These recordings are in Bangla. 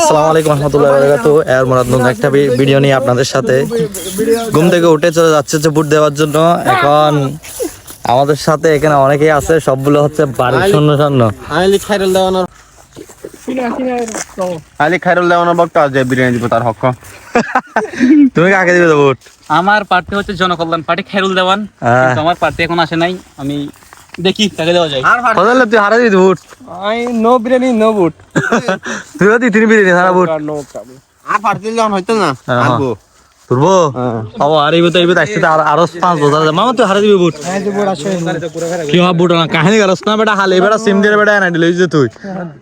আসসালামু আলাইকুম রহমতুল্লাহি ওয়া বারাকাতুহু। এর মরাদ নতুন একটা ভিডিও নিয়ে আপনাদের সাথে ঘুম থেকে উঠে চলে যাচ্ছে যে বুট দেওয়ার জন্য। এখন আমাদের সাথে এখানে অনেকেই আছে, সবগুলো হচ্ছে বাড়ির শূন্য শূন্য। আলি খাইরুল দেওয়ানোর বক্তা যে বিরিয়ানি দিব তার হক। তুমি কাকে দিবে বুট? আমার প্রার্থী হচ্ছে জনকল্যাণ পার্টি খাইরুল দেওয়ান, কিন্তু আমার প্রার্থী এখন আসে নাই। আমি দেখি কাকে দেওয়া যায়। ফজল তুই হারা দিবি বুট? নো বিরিয়ানি নো বুট। তুই দি তিন বিরিয়ানি হারা বুট। আর পার্টি দেওয়ান হইতো না আনবো তুরবো বাবা। আর এই তো আসছে আরো 5 বছর মামা তুই হারা দিবি বুট? কি হব বুট না কাহিনী করছ না বেটা, হালে বেটা সিম দিয়ে বেটা এনে দিলে যে তুই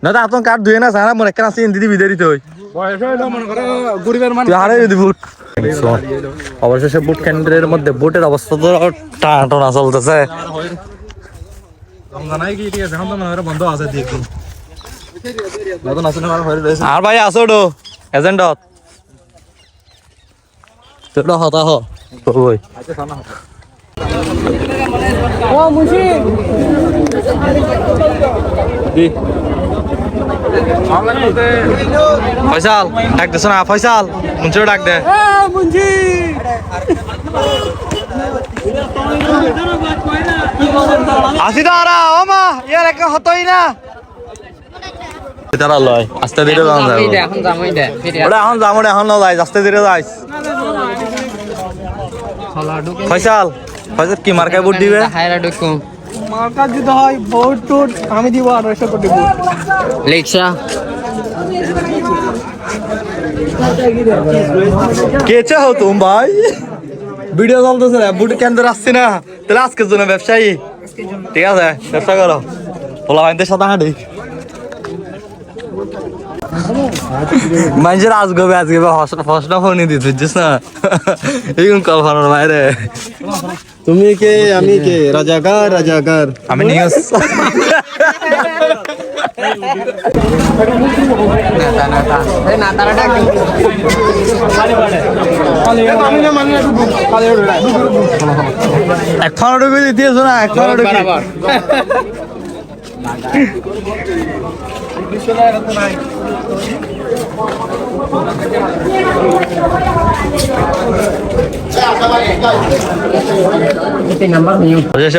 না তো আপন কাট দুই না সারা মনে কেন সিম দিদি বিদেরি তুই বয়স হইলো মনে করে গরিবের মানুষ তুই হারা দিবি বুট। অবশেষে বুট কেন্দ্রের মধ্যে বুটের অবস্থা তো টানা চলতেছে। আর ভাই আসো ডো এজেন্টত তোর হতা হ কই ও মুশি দি ফয়সাল ডাক দে শোনা। ফয়সাল মুঞ্চে ডাক দে। মুঞ্জি আসি তো আরা ও মা ইয়ার একটা হতই না তারা লয় আস্তে ধীরে যাও যাও এখন যামই দে ওটা এখন যাবো না, এখন না যাই আস্তে ধীরে যাইস। ফয়সাল ফয়সাল কি মার্কায় বুট দিবে? হায়রা ঢুকু মার্কা দিতে হয় ভোট টুট আমি দিব 250 কোটি ভোট লেখা কেচে হো তুমি ভাই? ভিডিও চলতেছে না, বুট কেন্দ্র আসছি না, তাহলে আজকের জন্য ব্যবসায়ী ঠিক আছে ব্যবসা করো। পোলা বাইনদের সাথে হাঁটি মানুষের আজকে ফসটা ফোন দিতে বুঝছিস না? এই কল ফানোর বাইরে তুমি কে আমি কে রাজাকার রাজাকার আমি নিউজ এখন ঢুকে দিতেছ না, এখন ঢুকে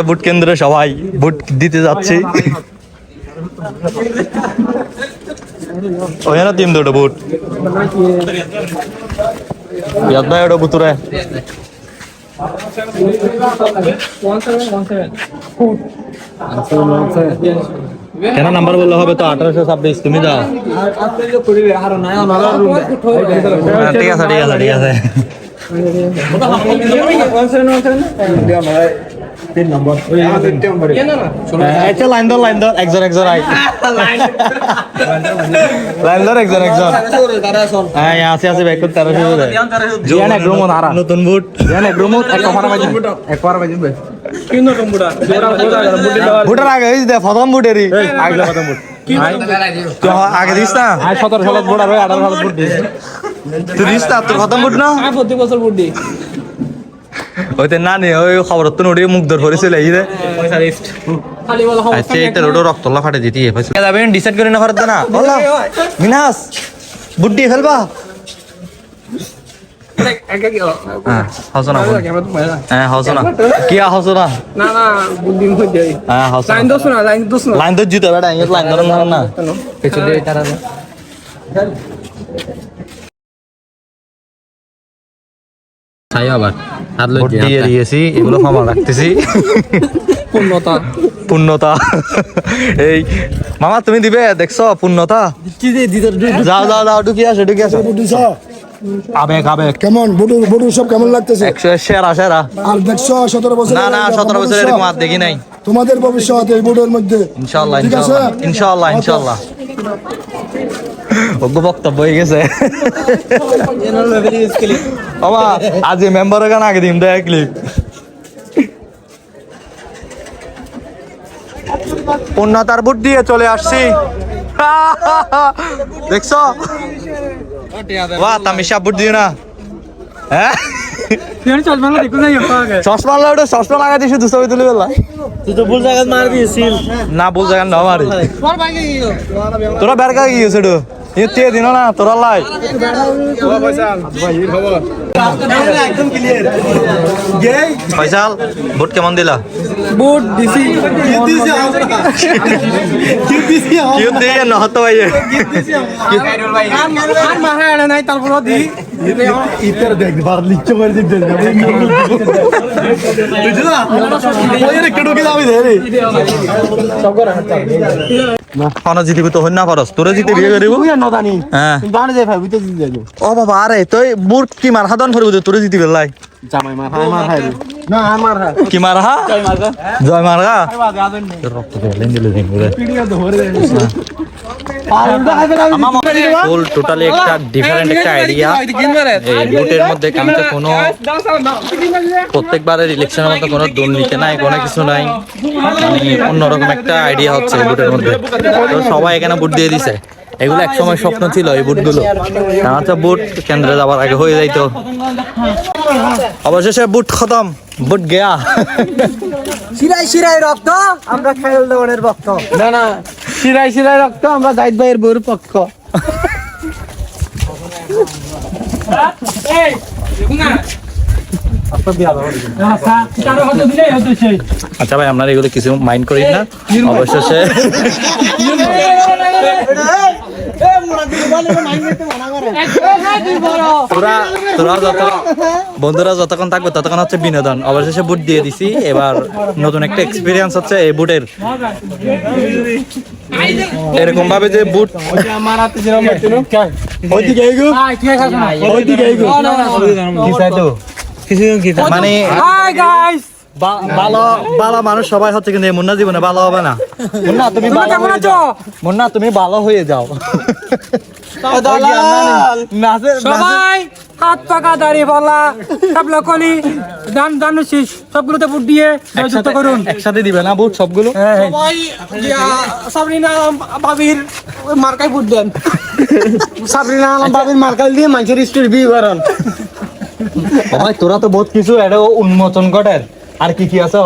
বুট কেন্দ্রে সবাই বুট দিতে যাচ্ছি। ওখানে টিম দুটো বুট ওটা বুতুরে কেন নাম্বার বললে হবে তো 1826 তুমি যাও। ঠিক আছে ঠিক আছে ঠিক আছে লাইন ধর একজন একজন লাইন ধর একজন একজন আছে আছে ব্যাক করতে 1300 নতুন বুট বুটের আগে প্রথম বুটেরই আগে দিস না 17 সালত বুট আর 18 সালত বুট দিস তুই দিস না তোর প্রথম বুট না প্রতি বছর ভোট দিই ওইতে না নে ওই খবর তো নড়ি মুখ ধর করেছিল এই রে আচ্ছা এটা রোড রক্তলা ফাটে দিতি এ যাবেন ডিসাইড করে না পারত না বল মিনাস বুদ্ধি ফেলবা হাসনা হ্যাঁ হাসনা কি হাসনা না না বুদ্ধি হই যাই হ্যাঁ হাসনা লাইন দোস না লাইন তো জিতো বেটা ইংলিশ লাইন ধরন না কিছু দিয়ে তারা তাই আবার হাত লই দিয়ে দিয়েছি এগুলো ক্ষমা রাখতেছি পূর্ণতা এই মামা তুমি দিবে দেখছো পূর্ণতা যাও যাও যাও ঢুকি আসো আবেগ আবেগ কেমন বডু সব কেমন লাগতেছে? 100 সেরা আর দেখছো 17 বছর না 17 বছর এরকম আর দেখি নাই। তোমাদের ভবিষ্যৎ এই বোর্ডের মধ্যে ইনশাআল্লাহ ঠিক আছে? ইনশাআল্লাহ ওগো বক্তব্য হয়ে গেছে বাবা আজ মেম্বারের গান আগে দিন দেয় ক্লিপ পূর্ণতার বুট দিয়ে চলে আসছি দেখছো বাহ তামিশা বুট দিও না হ্যাঁ চশমা লাগাই দিছি 200 তুলে বেলা তুই তো ভুল জায়গা মার দিয়েছিস না ভুল জায়গা না মারি তোরা বের কা গিয়েছে এতে দিন না তোরা লাই একদম ক্লিয়ার গেই ফয়সাল বুট কেমন দিলা বুট দিছি কি দিছি কি দিয়ে নহত ভাই আর মারা এনে নাই তারপর দি ইতর দেখ বার লিচো করে দিতে বুঝলা ওই রে কেডো কে যাবি রে সব করে কোন জিতিবি তো হই না পারস তোরে জিতে বিয়ে করিব তুই না জানি হ্যাঁ গানে যাই ভাই বুঝতে দিতে যাই ও বাবা আরে তুই বুট কি মার হাদন ফরিব তোরে জিতিবে লাই জামাই মার হাই না আমার হাই কি মার হা জয় মারগা রক্ত লেন দিলে দেখবে ফুল টোটালি একটা ডিফারেন্ট একটা আইডিয়া এই বুটের মধ্যে কামতে কোনো প্রত্যেকবারের ইলেকশনের মধ্যে কোনো দুর্নীতি নাই কোনো কিছু নাই মানে অন্যরকম একটা আইডিয়া হচ্ছে এই বুটের মধ্যে তো সবাই এখানে বুট দিয়ে দিছে এগুলো এক সময় স্বপ্ন ছিল এই বুটগুলো আমার তো বুট কেন্দ্রে যাবার আগে হয়ে যাইতো অবশেষে বুট খতম বুট গেয়া শিরাই রক্ত আমরা খায়ল দেওয়ানের ভক্ত না না শিরাই রক্ত আমরা জাহিদ ভাইয়ের বউর পক্ষ আচ্ছা ভাই আপনারা এগুলো কিছু মাইন্ড করেন না অবশেষে বন্ধুরা যতক্ষণ থাকবে ততক্ষণ হচ্ছে বিনোদন অবশেষে বুট দিয়ে দিছি এবার নতুন একটা এক্সপিরিয়েন্স হচ্ছে এই বুটের এরকম ভাবে যে বুট মানে ভালো ভালো মানুষ সবাই হচ্ছে কিন্তু মুন্না জীবনে ভালো হবে না মুন্না তুমি ভালো হয়ে যাও মুন্না তুমি ভালো হয়ে যাও সবাই হাত পাকা দাঁড়িয়ে বলা সবগুলো কলি দানুশিস সবগুলোতে বুট দিয়ে জয়যুক্ত করুন একসাথে দিবে না বুট সবগুলো সবাই সাবরিনা বাবির মার্কাই বুট দেন সাবরিনা বাবির মার্কাই দিয়ে মানুষের স্টোরি বিয়ে করেন ভাই তোরা তো বহুত কিছু এটা উন্মোচন ঘটের আর কি কি আছে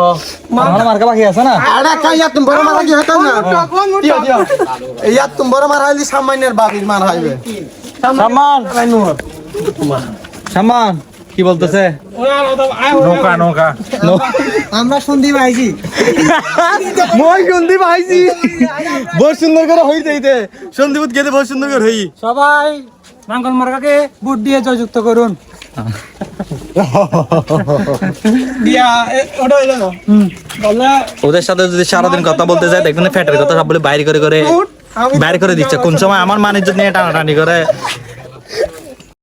মার্কা বাকি আছে না আরে কাই ইয়াত তুমি বড় মারা কি হতো না ইয়াত তুমি বড় মারা হইলি সামান্যের বাবির মার হইবে সামান সামান কি বলতেছে নৌকা আমরা সন্দীপ আইছি মই সন্দীপ আইছি বহুত সুন্দর করে হই যাইতে সন্দীপ গেলে বহুত সুন্দর করে হই সবাই নাঙ্গল মার্কাকে বুট দিয়ে জয়যুক্ত করুন ওদের সাথে যদি সারাদিন কথা বলতে যায় দেখবেন ফ্যাটের কথা সব বলে বাইরে করে দিচ্ছে কোন সময় আমার মান ইজ্জত নিয়ে টানাটানি করে